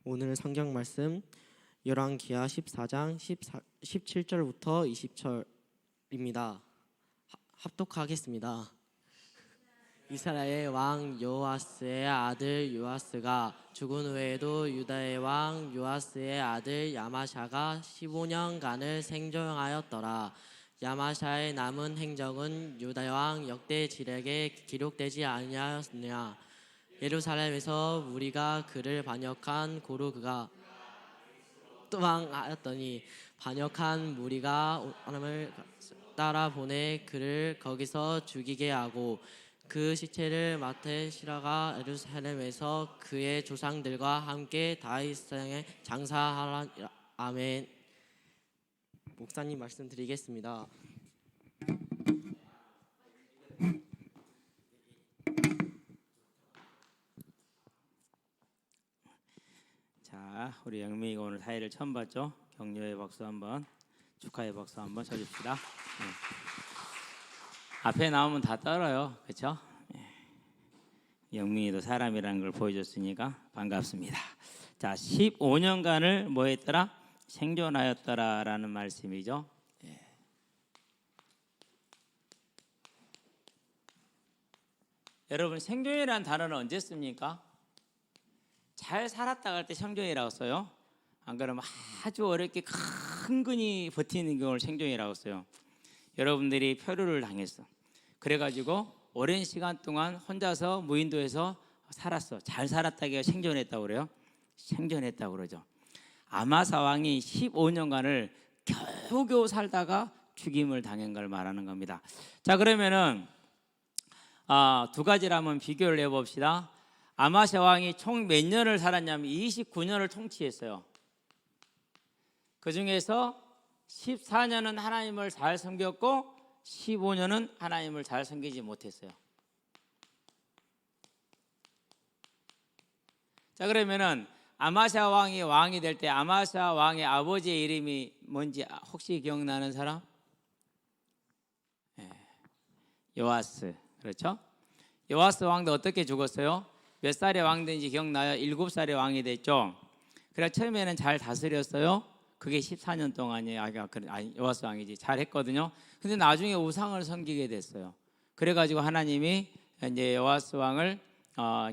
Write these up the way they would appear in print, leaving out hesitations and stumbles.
오늘 성경 말씀 열왕기하 14장 17절부터 20절입니다. 합독하겠습니다. 이스라엘 왕 요아스의 아들 요아스가 죽은 후에도 유다의 왕 요아스의 아들 야마샤가 15년간을 생존하였더라. 야마샤의 남은 행적은 유다 왕 역대지략에 기록되지 아니하였느냐. 예루살렘에서 무리가 그를 반역한 고로 그가 도망하였더니 반역한 무리가 사람을 따라 보내 그를 거기서 죽이게 하고 그 시체를 마테 시라가 예루살렘에서 그의 조상들과 함께 다윗성에 장사하라. 아멘. 목사님 말씀드리겠습니다. 자, 우리 영민이가 오늘 사회를 처음 봤죠? 격려의 박수 한번, 축하의 박수 한번 쳐줍시다. 앞에 나오면 다 떨어요, 그렇죠? 영민이도 사람이라는 걸 보여줬으니까 반갑습니다. 자, 15년간을 뭐 했더라? 생존하였더라라는 말씀이죠. 여러분, 생존이라는 단어는 언제 씁니까? 잘 살았다 할 때 생존이라고 써요. 안 그러면 아주 어렵게 근근히 버티는 걸 생존이라고 써요. 여러분들이 표류를 당했어. 그래가지고 오랜 시간 동안 혼자서 무인도에서 살았어. 잘 살았다기가 생존했다고 그래요. 생존했다고 그러죠. 아마사 왕이 15년간을 겨우겨우 살다가 죽임을 당한 걸 말하는 겁니다. 자, 그러면은 두 가지를 한번 비교를 해봅시다. 아마샤 왕이 총 몇 년을 살았냐면 29년을 통치했어요. 그 중에서 14년은 하나님을 잘 섬겼고 15년은 하나님을 잘 섬기지 못했어요. 자, 그러면은 아마샤 왕이 될 때 아마샤 왕의 아버지의 이름이 뭔지 혹시 기억나는 사람? 요아스, 그렇죠? 요아스 왕도 어떻게 죽었어요? 몇 살에 왕 된지 기억나요? 7살에 왕이 됐죠. 그래 처음에는 잘 다스렸어요. 그게 14년 동안이에요. 요아스 왕이지. 잘했거든요. 근데 나중에 우상을 섬기게 됐어요. 그래가지고 하나님이 이제 요아스 왕을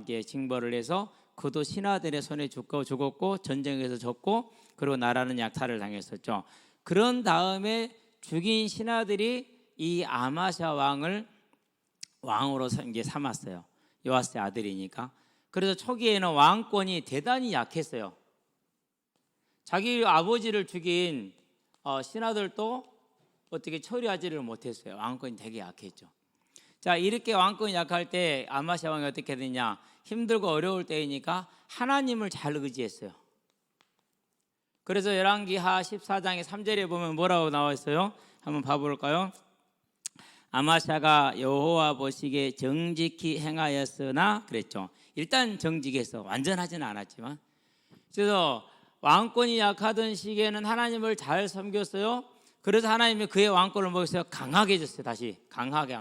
이제 징벌을 해서 그도 신하들의 손에 죽었고 전쟁에서 졌고 그리고 나라는 약탈을 당했었죠. 그런 다음에 죽인 신하들이 이 아마샤 왕을 왕으로 이제 삼았어요. 요아스의 아들이니까. 그래서 초기에는 왕권이 대단히 약했어요. 자기 아버지를 죽인 신하들도 어떻게 처리하지를 못했어요. 왕권이 되게 약했죠. 자, 이렇게 왕권이 약할 때 아마샤 왕이 어떻게 되냐? 힘들고 어려울 때이니까 하나님을 잘 의지했어요. 그래서 열왕기하 14장의 3절에 보면 뭐라고 나와 있어요? 한번 봐볼까요? 아마샤가 여호와 보시기에 정직히 행하였으나 그랬죠. 일단 정직했어. 완전하지는 않았지만. 그래서 왕권이 약하던 시기에는 하나님을 잘 섬겼어요. 그래서 하나님이 그의 왕권을 뭐했어요? 강하게 해줬어요. 다시 강하게.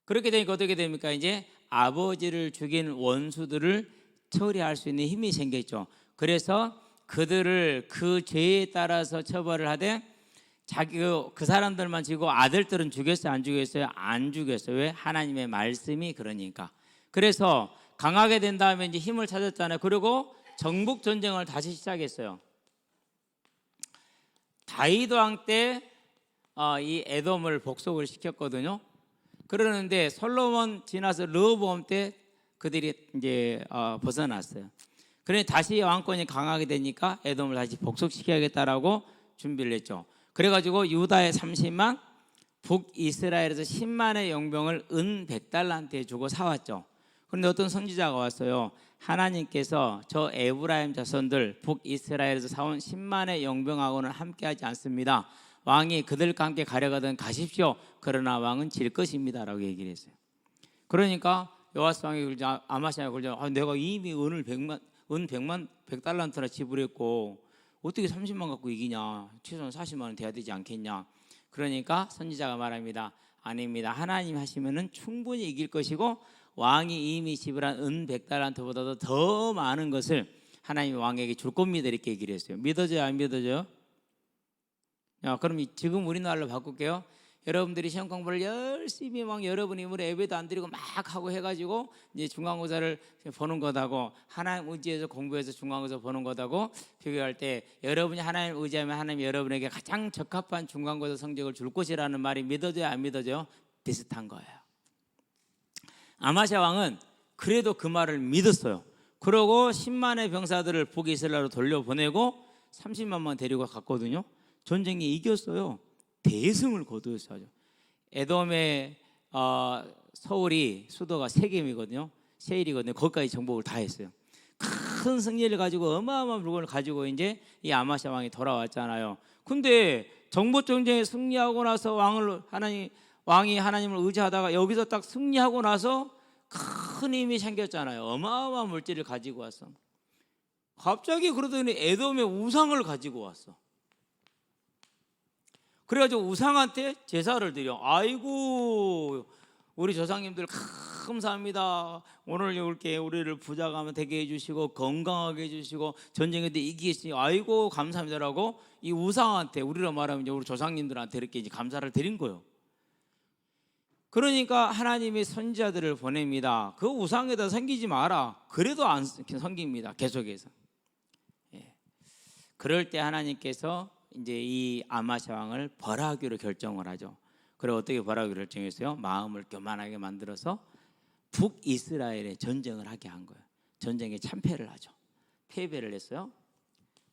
그렇게 되니까 어떻게 됩니까? 이제 아버지를 죽인 원수들을 처리할 수 있는 힘이 생겼죠. 그래서 그들을 그 죄에 따라서 처벌을 하되 그 사람들만 지고 아들들은 죽였어요? 안 죽였어요? 안 죽였어요. 왜? 하나님의 말씀이 그러니까. 그래서 강하게 된 다음에 이제 힘을 찾았잖아요. 그리고 정복 전쟁을 다시 시작했어요. 다윗 왕 때 이 에돔을 복속을 시켰거든요. 그러는데 솔로몬 지나서 르호보암 때 그들이 이제 벗어났어요. 그래 다시 왕권이 강하게 되니까 에돔을 다시 복속시켜야겠다라고 준비를 했죠. 그래가지고 유다에 30만, 북이스라엘에서 10만의 용병을 은 100달란트에 주고 사왔죠. 그런데 어떤 선지자가 왔어요. 하나님께서 저 에브라임 자손들 북이스라엘에서 사온 10만의 용병하고는 함께하지 않습니다. 왕이 그들과 함께 가려거든 가십시오. 그러나 왕은 질 것입니다 라고 얘기를 했어요. 그러니까 요아스 왕이 그러자 아마샤가 그러자 내가 이미 은 100달란트나 지불했고 어떻게 30만 갖고 이기냐. 최소한 40만 원 돼야 되지 않겠냐. 그러니까 선지자가 말합니다. 아닙니다. 하나님 하시면은 충분히 이길 것이고 왕이 이미 지불한 은 100달란트보다도 더 많은 것을 하나님이 왕에게 줄 겁니다 이렇게 얘기를 했어요. 믿어져요 안 믿어져요? 야, 그럼 지금 우리나라로 바꿀게요. 여러분들이 시험 공부를 열심히 막 여러분 힘으로 예배도 안 드리고 막 하고 해가지고 이제 중간고사를 보는 것하고 하나님 의지해서 공부해서 중간고사 보는 것하고 비교할 때 여러분이 하나님 의지하면 하나님이 여러분에게 가장 적합한 중간고사 성적을 줄 것이라는 말이 믿어져요 안 믿어져요? 비슷한 거예요. 아마시아 왕은 그래도 그 말을 믿었어요. 그러고 10만의 병사들을 북이스라엘로 돌려보내고 30만만 데리고 갔거든요. 전쟁에 이겼어요. 대승을 거두었어요. 에돔의 서울이 수도가 세겜이거든요. 세일이거든요. 거기까지 정복을 다 했어요. 큰 승리를 가지고 어마어마한 물건을 가지고 이제 이 아마시아 왕이 돌아왔잖아요. 근데 정복 전쟁에 승리하고 나서 왕이 하나님을 의지하다가 여기서 딱 승리하고 나서 큰 힘이 생겼잖아요. 어마어마한 물질을 가지고 왔어. 갑자기 그러더니 에돔의 우상을 가지고 왔어. 그래가지고 우상한테 제사를 드려. 아이고 우리 조상님들 감사합니다. 오늘 이렇게 우리를 부자가 되게 해주시고 건강하게 해주시고 전쟁에 이기겠으니 아이고 감사합니다라고 이 우상한테 우리로 말하면 이제 우리 조상님들한테 이렇게 이제 감사를 드린 거예요. 그러니까 하나님이 선지자들을 보냅니다. 그 우상에다 섬기지 마라. 그래도 안 섬깁니다. 계속해서. 예. 그럴 때 하나님께서 이제 이 아마시아 왕을 벌하기로 결정을 하죠. 그리고 어떻게 벌하기로 결정했어요? 마음을 교만하게 만들어서 북이스라엘에 전쟁을 하게 한 거예요. 전쟁에 참패를 하죠. 패배를 했어요.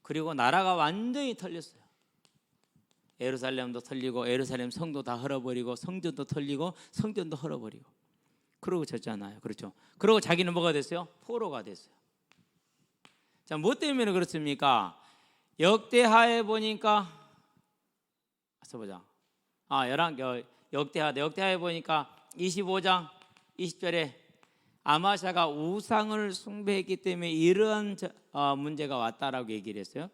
그리고 나라가 완전히 털렸어요. 예루살렘도 털리고 예루살렘 성도 다 헐어버리고 성전도 털리고 성전도 헐어버리고 그러고 졌잖아요. 그렇죠? 그러고 자기는 뭐가 됐어요? 포로가 됐어요. 자, 뭐 때문에 그렇습니까? 역대하에 보니까 써보자. 역대하에 보니까 25장 20절에 아마시아가 우상을 숭배했기 때문에 이러한 문제가 왔다라고 얘기를 했어요.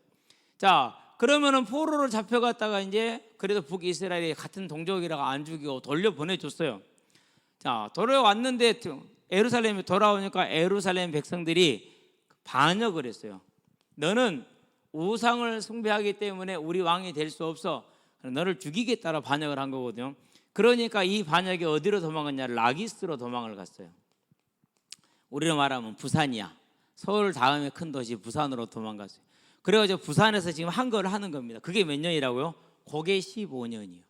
자, 그러면은 포로로 잡혀갔다가 이제 그래도 북이스라엘이 같은 동족이라고 안 죽이고 돌려보내줬어요. 자, 돌아왔는데 예루살렘에 돌아오니까 예루살렘 백성들이 반역을 했어요. 너는 우상을 숭배하기 때문에 우리 왕이 될 수 없어. 너를 죽이겠다라 반역을 한 거거든요. 그러니까 이 반역이 어디로 도망갔냐? 라기스로 도망을 갔어요. 우리로 말하면 부산이야. 서울 다음에 큰 도시 부산으로 도망갔어요. 그래가지고 부산에서 지금 한 걸 하는 겁니다. 그게 몇 년이라고요? 그게 15년이요.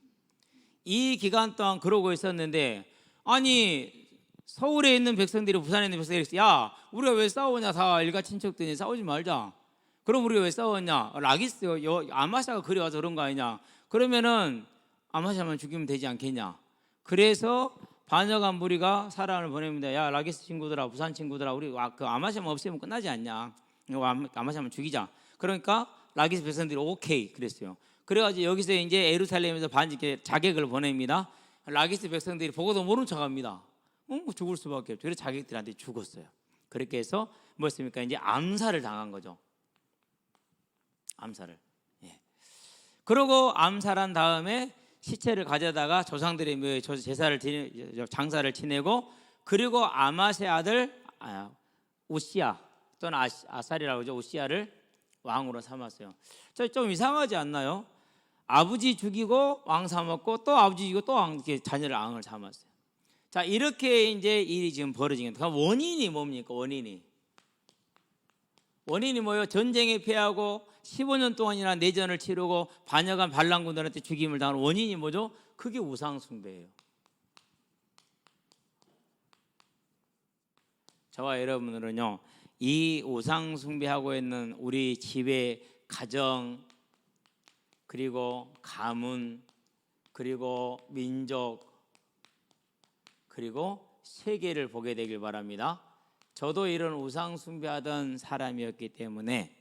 이 기간 동안 그러고 있었는데 아니 서울에 있는 백성들이 부산에 있는 백성들이 야 우리가 왜 싸우냐? 다 일가 친척들이 싸우지 말자. 그럼 우리가 왜 싸웠냐? 라기스 아마시아가 그리 와서 그런 거 아니냐? 그러면은 아마시아만 죽이면 되지 않겠냐? 그래서 반역한 무리가 사람을 보냅니다. 야 라기스 친구들아, 부산 친구들아, 우리 그 아마시아만 없애면 끝나지 않냐? 아마시아만 죽이자. 그러니까 라기스 백성들이 오케이 그랬어요. 그래가지고 여기서 이제 예루살렘에서 자객을 보냅니다. 라기스 백성들이 보고도 모른 척합니다. 죽을 수밖에 없죠. 그래서 자객들한테 죽었어요. 그렇게 해서 뭐였습니까? 이제 암살을 당한 거죠. 암살을. 예. 그러고 암살한 다음에 시체를 가져다가 조상들의 묘에 장사를 지내고 그리고 아마세 아들 우시야 또는 아살이라고 하죠. 우시야를 왕으로 삼았어요. 좀 이상하지 않나요? 아버지 죽이고 왕 삼았고 또 아버지 죽이고 또 자녀를 왕을 삼았어요. 자, 이렇게 이제 일이 지금 벌어지는 거예요. 원인이 뭡니까? 원인이 뭐예요? 전쟁에 패하고 15년 동안이나 내전을 치르고 반역한 반란군들한테 죽임을 당한 원인이 뭐죠? 그게 우상숭배예요. 저와 여러분들은요, 이 우상숭배하고 있는 우리 집의 가정, 그리고 가문, 그리고 민족, 그리고 세계를 보게 되길 바랍니다. 저도 이런 우상숭배하던 사람이었기 때문에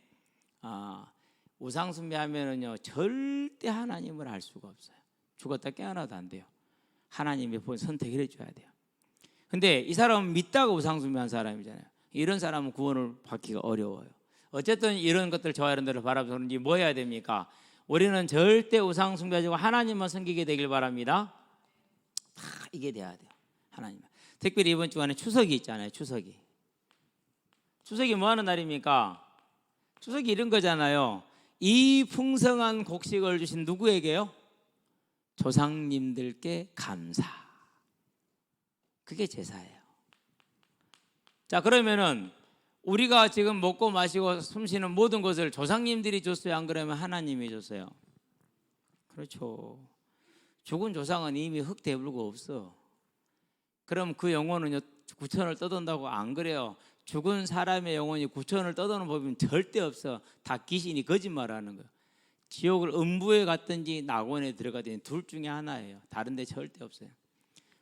우상숭배하면은요 절대 하나님을 알 수가 없어요. 죽었다 깨어나도 안 돼요. 하나님이 선택을 해줘야 돼요. 근데 이 사람은 믿다가 우상숭배한 사람이잖아요. 이런 사람은 구원을 받기가 어려워요. 어쨌든 이런 것들 저와 여러분들을 바라보는지 뭐 해야 됩니까? 우리는 절대 우상숭배하지 말고 하나님만 섬기게 되길 바랍니다. 다 이게 돼야 돼요. 하나님. 특별히 이번 주간에 추석이 있잖아요. 추석이 뭐 하는 날입니까? 추석이 이런 거잖아요. 이 풍성한 곡식을 주신 누구에게요? 조상님들께 감사. 그게 제사예요. 자, 그러면은 우리가 지금 먹고 마시고 숨쉬는 모든 것을 조상님들이 줬어요? 안 그러면 하나님이 줬어요? 그렇죠. 죽은 조상은 이미 흙 대불고 없어. 그럼 그 영혼은 구천을 떠돈다고? 안 그래요. 죽은 사람의 영혼이 구천을 떠도는 법은 절대 없어. 다 귀신이 거짓말하는 거예요. 지옥을 음부에 갔든지 낙원에 들어가든지 둘 중에 하나예요. 다른 데 절대 없어요.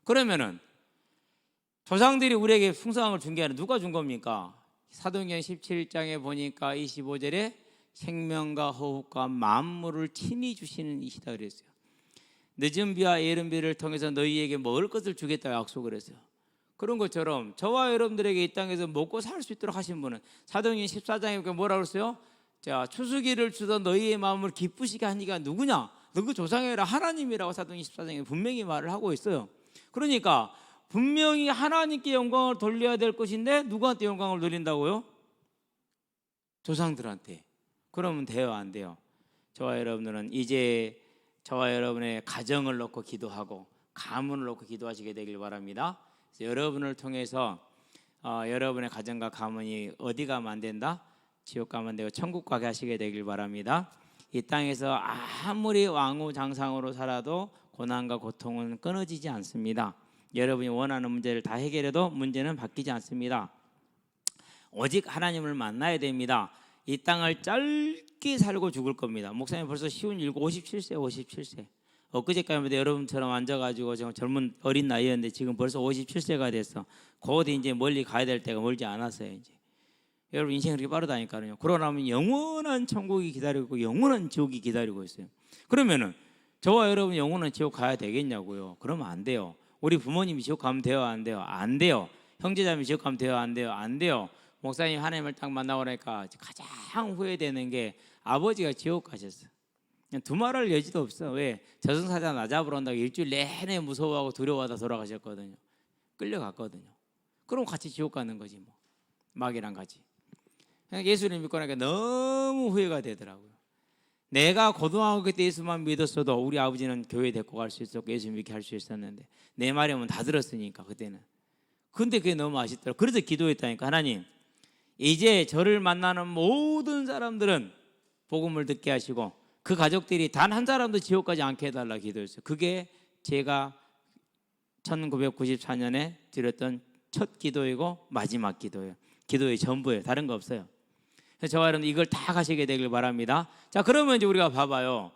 그러면은 조상들이 우리에게 풍성한 걸 준 게 아니라 누가 준 겁니까? 사도행전 17장에 보니까 25절에 생명과 호흡과 만물을 친히 주시는 이시다 그랬어요. 늦은 비와 이른 비를 통해서 너희에게 먹을 것을 주겠다고 약속을 했어요. 그런 것처럼 저와 여러분들에게 이 땅에서 먹고 살 수 있도록 하신 분은 사도행전 14장에 뭐라고 그랬어요? 자, 추수기를 주던 너희의 마음을 기쁘시게 하니까 누구냐? 너그 조상이라 하나님이라고 사도행전 14장에 분명히 말을 하고 있어요. 그러니까 분명히 하나님께 영광을 돌려야 될 것인데 누구한테 영광을 돌린다고요? 조상들한테. 그러면 돼요, 안 돼요? 저와 여러분들은 이제 저와 여러분의 가정을 놓고 기도하고 가문을 놓고 기도하시게 되길 바랍니다. 여러분을 통해서 여러분의 가정과 가문이 어디 가면 안 된다? 지옥 가면 안 되고 천국 가게 하시게 되길 바랍니다. 이 땅에서 아무리 왕후장상으로 살아도 고난과 고통은 끊어지지 않습니다. 여러분이 원하는 문제를 다 해결해도 문제는 바뀌지 않습니다. 오직 하나님을 만나야 됩니다. 이 땅을 짧게 살고 죽을 겁니다. 목사님 벌써 쉬운 일고 57세. 엊그제까지만 여러분처럼 앉아가지고 지금 젊은 어린 나이였는데 지금 벌써 57세가 됐어. 곧 이제 멀리 가야 될 때가 멀지 않았어요. 이제 여러분 인생이 그렇게 빠르다니까요. 그러나면 영원한 천국이 기다리고 있고 영원한 지옥이 기다리고 있어요. 그러면은 저와 여러분 영원한 지옥 가야 되겠냐고요? 그러면 안 돼요. 우리 부모님이 지옥 가면 돼요? 안 돼요? 안 돼요. 형제자매 지옥 가면 돼요? 안 돼요? 안 돼요. 목사님 하나님을 딱 만나고 나니까 가장 후회되는 게 아버지가 지옥 가셨어. 두말할 여지도 없어. 왜? 저승사자 나 잡으러 온다고 일주일 내내 무서워하고 두려워하다 돌아가셨거든요. 끌려갔거든요. 그럼 같이 지옥 가는 거지 뭐. 마귀랑 같이. 예수님 믿고 나니까 너무 후회가 되더라고요. 내가 고등학교 때 예수만 믿었어도 우리 아버지는 교회 데리고 갈 수 있었고 예수 믿게 할 수 있었는데 내 말이면 다 들었으니까 그때는. 근데 그게 너무 아쉽더라고요. 그래서 기도했다니까. 하나님, 이제 저를 만나는 모든 사람들은 복음을 듣게 하시고 그 가족들이 단 한 사람도 지옥 가지 않게 해달라 기도했어요. 그게 제가 1994년에 드렸던 첫 기도이고 마지막 기도예요. 기도의 전부예요. 다른 거 없어요. 그래서 저와 여러분 이걸 다 가시게 되길 바랍니다. 자, 그러면 이제 우리가 봐봐요.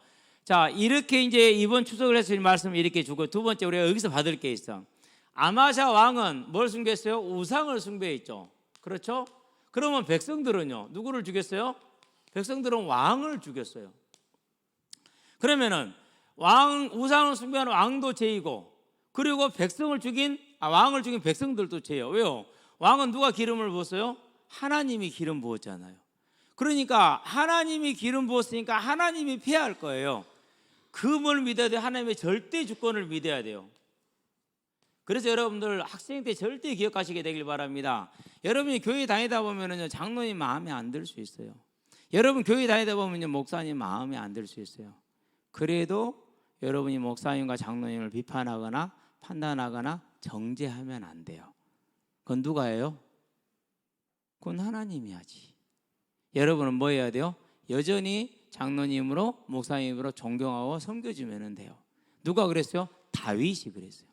자, 이렇게 이제 이번 추석을 해서 말씀을 이렇게 주고 두 번째 우리가 여기서 받을 게 있어. 아마샤 왕은 뭘 숭배했어요? 우상을 숭배했죠. 그렇죠? 그러면 백성들은요, 누구를 죽였어요? 백성들은 왕을 죽였어요. 그러면은 우상을 숭배하는 왕도 죄이고, 그리고 왕을 죽인 백성들도 죄예요. 왜요? 왕은 누가 기름을 부었어요? 하나님이 기름 부었잖아요. 그러니까 하나님이 기름 부었으니까 하나님이 피할 거예요. 그걸 믿어야 돼요. 하나님의 절대 주권을 믿어야 돼요. 그래서 여러분들 학생 때 절대 기억하시게 되길 바랍니다. 여러분이 교회 다니다 보면은요, 장로님 마음에 안 들 수 있어요. 여러분 교회 다니다 보면요, 목사님 마음에 안 들 수 있어요. 그래도 여러분이 목사님과 장로님을 비판하거나 판단하거나 정죄하면 안 돼요. 그건 누가 해요? 그건 하나님이 하지. 여러분은 뭐 해야 돼요? 여전히 장로님으로 목사님으로 존경하고 섬겨주면 돼요. 누가 그랬어요? 다윗이 그랬어요.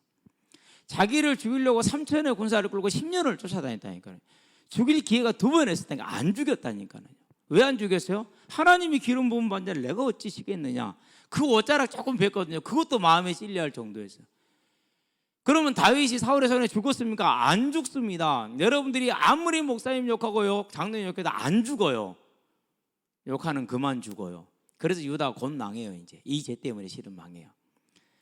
자기를 죽이려고 3천의 군사를 끌고 10년을 쫓아다녔다니까요. 죽일 기회가 2번 했었다니까 안 죽였다니까요. 왜 안 죽였어요? 하나님이 기름 부은 반자를 내가 어찌 시겠느냐. 그 옷자락 조금 뵀거든요. 그것도 마음에 찔려할 정도였어요. 그러면 다윗이 사울의 손에 죽었습니까? 안 죽습니다. 여러분들이 아무리 목사님 욕하고 장로님 욕해도 안 죽어요. 욕하는 그만 죽어요. 그래서 유다가 곧 망해요. 이제 이 죄 때문에 실은 망해요.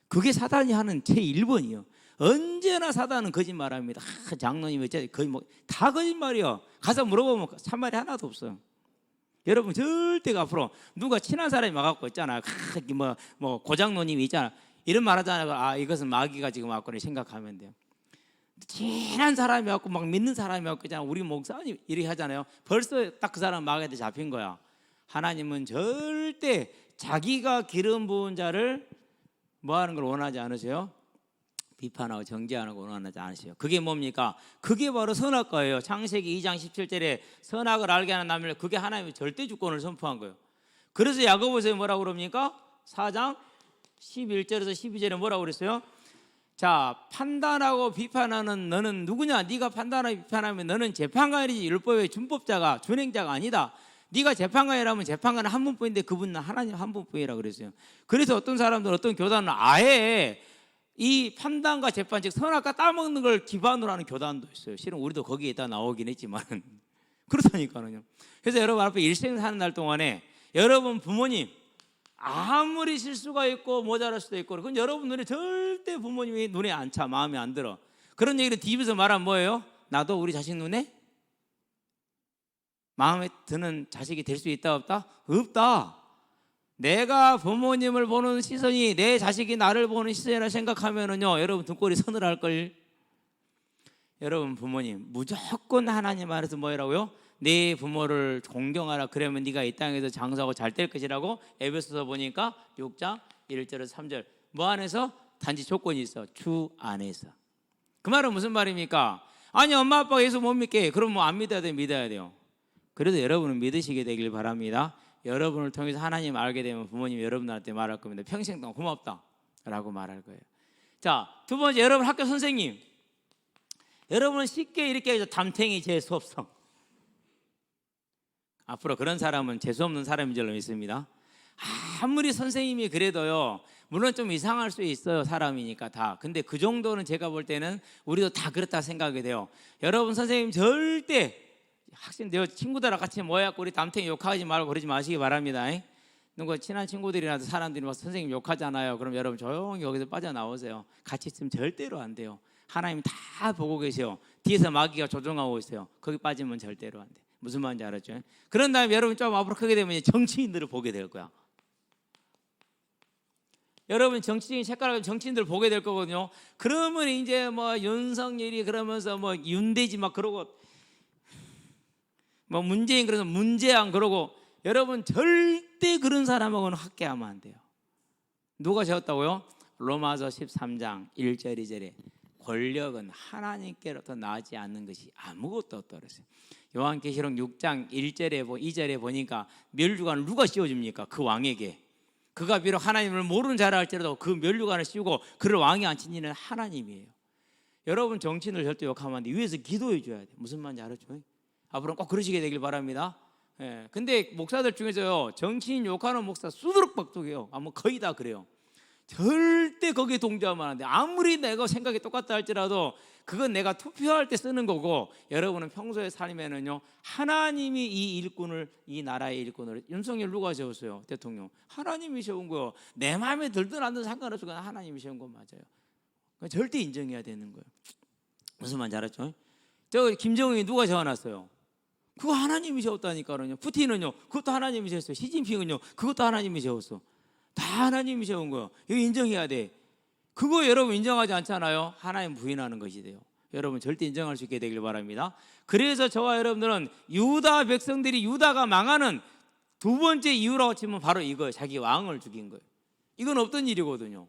그게 사단이 하는 제1번이요. 언제나 사단은 거짓말합니다. 장로님 거의 다 거짓말이요. 가서 물어보면 참말이 하나도 없어요. 여러분 절대 앞으로 누가 친한 사람이 와갖고 있잖아. 고장로님이 있잖아. 이런 말 하잖아요. 아, 이것은 마귀가 지금 왔거니 생각하면 돼요. 친한 사람이었고 막 믿는 사람이었고 있잖아. 우리 목사님 이렇게 하잖아요. 벌써 딱 그 사람 마귀한테 잡힌 거야. 하나님은 절대 자기가 기름 부은 자를 뭐 하는 걸 원하지 않으세요? 비판하고 정죄하는 걸 원하지 않으세요. 그게 뭡니까? 그게 바로 선악과예요. 창세기 2장 17절에 선악을 알게 하는 남을, 그게 하나님의 절대 주권을 선포한 거예요. 그래서 야고보서에 뭐라고 그럽니까? 4장 11절에서 12절에 뭐라고 그랬어요? 자, 판단하고 비판하는 너는 누구냐? 네가 판단하고 비판하면 너는 재판관이지 율법의 준법자가 준행자가 아니다. 네가 재판관이라면 재판관은 한 분뿐인데 그분은 하나님 한 분뿐이라 그랬어요. 그래서 어떤 사람들은, 어떤 교단은 아예 이 판단과 재판, 즉 선악과 따먹는 걸 기반으로 하는 교단도 있어요. 실은 우리도 거기에 다 나오긴 했지만 그렇다니까요. 그래서 여러분 앞에 일생 사는 날 동안에 여러분 부모님 아무리 실수가 있고 모자랄 수도 있고, 그건 여러분 눈에 절대 부모님이 눈에 안 차, 마음에 안 들어. 그런 얘기를 뒤집어서 말하면 뭐예요? 나도 우리 자식 눈에 마음에 드는 자식이 될 수 있다 없다? 없다. 내가 부모님을 보는 시선이 내 자식이 나를 보는 시선이라 생각하면은요, 여러분 등골이 서늘할걸. 여러분 부모님 무조건 하나님 안에서 뭐라고요? 네 부모를 공경하라. 그러면 네가 이 땅에서 장수하고 잘 될 것이라고. 에베소서 보니까 6장 1절에서 3절. 뭐 안에서? 단지 조건이 있어. 주 안에서. 그 말은 무슨 말입니까? 아니 엄마 아빠가 예수 못 믿게. 그럼 뭐 안 믿어야 돼? 믿어야 돼요. 그래도 여러분은 믿으시게 되길 바랍니다. 여러분을 통해서 하나님 알게 되면 부모님이 여러분한테 말할 겁니다. 평생 동안 고맙다 라고 말할 거예요. 자, 두 번째, 여러분 학교 선생님. 여러분은 쉽게 이렇게 해서 담탱이 재수없어. 앞으로 그런 사람은 재수없는 사람인 줄로 믿습니다. 아무리 선생님이 그래도요, 물론 좀 이상할 수 있어요. 사람이니까 다. 근데 그 정도는 제가 볼 때는 우리도 다 그렇다 생각이 돼요. 여러분 선생님 절대 학생들 친구들하고 같이 모여갖고 우리 담탱이 욕하지 말고 그러지 마시기 바랍니다. 누구 친한 친구들이나 사람들이 막 선생님 욕하잖아요. 그럼 여러분 조용히 여기서 빠져나오세요. 같이 있으면 절대로 안 돼요. 하나님 다 보고 계세요. 뒤에서 마귀가 조종하고 있어요. 거기 빠지면 절대로 안 돼. 무슨 말인지 알았죠? 그런 다음에 여러분 좀 앞으로 크게 되면 정치인들을 보게 될 거야. 여러분 정치인 색깔을 정치인들 보게 될 거거든요. 그러면 이제 뭐 윤석열이 그러면서 뭐 윤대지 막 그러고, 뭐 문재인 그래서 문재안 그러고, 여러분 절대 그런 사람하고는 함께하면 안 돼요. 누가 세웠다고요? 로마서 13장 1절 2절에 권력은 하나님께로부터 나지 않는 것이 아무것도 없다 그랬어요. 요한계시록 6장 1절에 2절에 보니까 면류관을 누가 씌워줍니까? 그 왕에게. 그가 비록 하나님을 모르는 자라 할지라도 그 면류관을 씌우고 그를 왕에 앉힌 이는 하나님이에요. 여러분 정치인을 절대 욕하면 안 돼. 위에서 기도해 줘야 돼. 무슨 말인지 알았죠? 앞으로는 꼭 그러시게 되길 바랍니다. 예. 근데 목사들 중에서요, 정치인 욕하는 목사 수두룩박독이에요. 아마 거의 다 그래요. 절대 거기에 동조하면 안 돼. 아무리 내가 생각이 똑같다 할지라도 그건 내가 투표할 때 쓰는 거고, 여러분은 평소에 살면은요, 하나님이 이 일꾼을, 이 나라의 일꾼을, 윤석열 누가 세웠어요? 대통령. 하나님이 세운 거예요. 내 마음에 들든 안 들든 상관없이 그냥 하나님이 세운 건 맞아요. 절대 인정해야 되는 거예요. 무슨 말인지 알았죠? 저 김정은이 누가 세워놨어요? 그거 하나님이 세웠다니까요. 푸틴은요, 그것도 하나님이 세웠어요. 시진핑은요, 그것도 하나님이 세웠어. 다 하나님이 세운 거예요. 이거 인정해야 돼. 그거 여러분 인정하지 않잖아요. 하나님 부인하는 것이 돼요. 여러분 절대 인정할 수 있게 되길 바랍니다. 그래서 저와 여러분들은 유다 백성들이 유다가 망하는 두 번째 이유라고 치면 바로 이거예요. 자기 왕을 죽인 거예요. 이건 없던 일이거든요.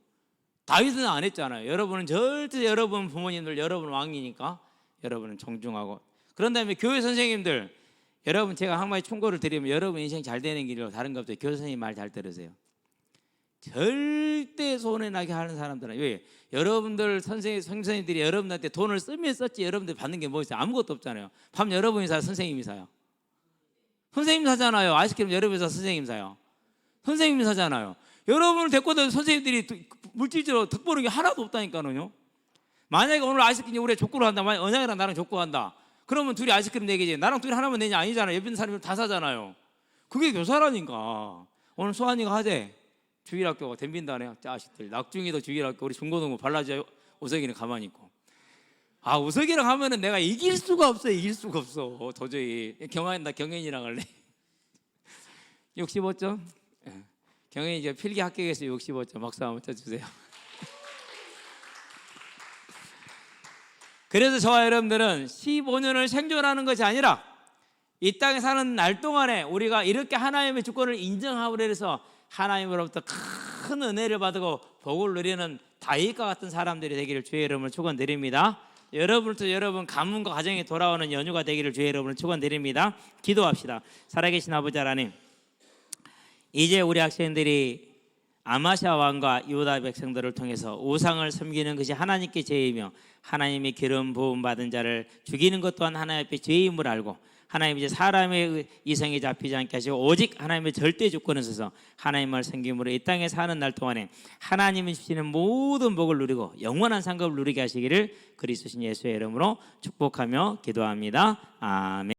다윗은 안 했잖아요. 여러분은 절대 여러분 부모님들, 여러분 왕이니까 여러분은 존중하고. 그런 다음에 교회 선생님들, 여러분 제가 한 마디 충고를 드리면 여러분 인생 잘 되는 길로 다른 것보다 교회 선생님 말 잘 들으세요. 절대 손해나게 하는 사람들은, 왜? 여러분들 선생님들이 여러분한테 돈을 쓰면 썼지 여러분들 받는 게 뭐 있어요? 아무것도 없잖아요. 밥 여러분이 사요? 선생님이 사요? 선생님이 사잖아요. 아이스크림 여러분이 사요? 선생님이 사요? 선생님이 사잖아요. 여러분을 데리고 다니는 선생님들이 물질적으로 득 보는 게 하나도 없다니까요. 만약에 오늘 아이스크림 우리가 족구를 한다, 만약 언양이랑 나랑 족구한다, 그러면 둘이 아이스크림 내기지. 나랑 둘이 하나만 내냐? 아니잖아요. 옆에 있는 사람이 다 사잖아요. 그게 교사라니까. 오늘 소환이가 하재 주일학교가 덤빈다네요. 자식들. 낙중이도 주일학교, 우리 중고등부 발라줘요. 우석이는 가만히 있고. 아, 우석이랑 하면은 내가 이길 수가 없어. 이길 수가 없어. 도저히. 나 경연이랑 할래. 65점. 경연이 이제 필기 합격해서 65점. 박수 한번 쳐주세요. 그래서 저와 여러분들은 15년을 생존하는 것이 아니라 이 땅에 사는 날 동안에 우리가 이렇게 하나님의 주권을 인정하고 그래서 하나님으로부터 큰 은혜를 받고 복을 누리는 다윗과 같은 사람들이 되기를 주의 이름으로 축원드립니다. 여러분도 여러분 가문과 가정에 돌아오는 연휴가 되기를 주의 이름으로 축원드립니다. 기도합시다. 살아계신 아버지 하나님, 이제 우리 학생들이 아마샤 왕과 유다 백성들을 통해서 우상을 섬기는 것이 하나님께 죄이며 하나님의 기름 부음 받은 자를 죽이는 것 또한 하나님 앞에 죄임을 알고 하나님 이제 사람의 이성에 잡히지 않게 하시고 오직 하나님의 절대 주권을 써서 하나님을 섬김으로 이 땅에 사는 날 동안에 하나님이 주시는 모든 복을 누리고 영원한 상급을 누리게 하시기를 그리스도 예수의 이름으로 축복하며 기도합니다. 아멘.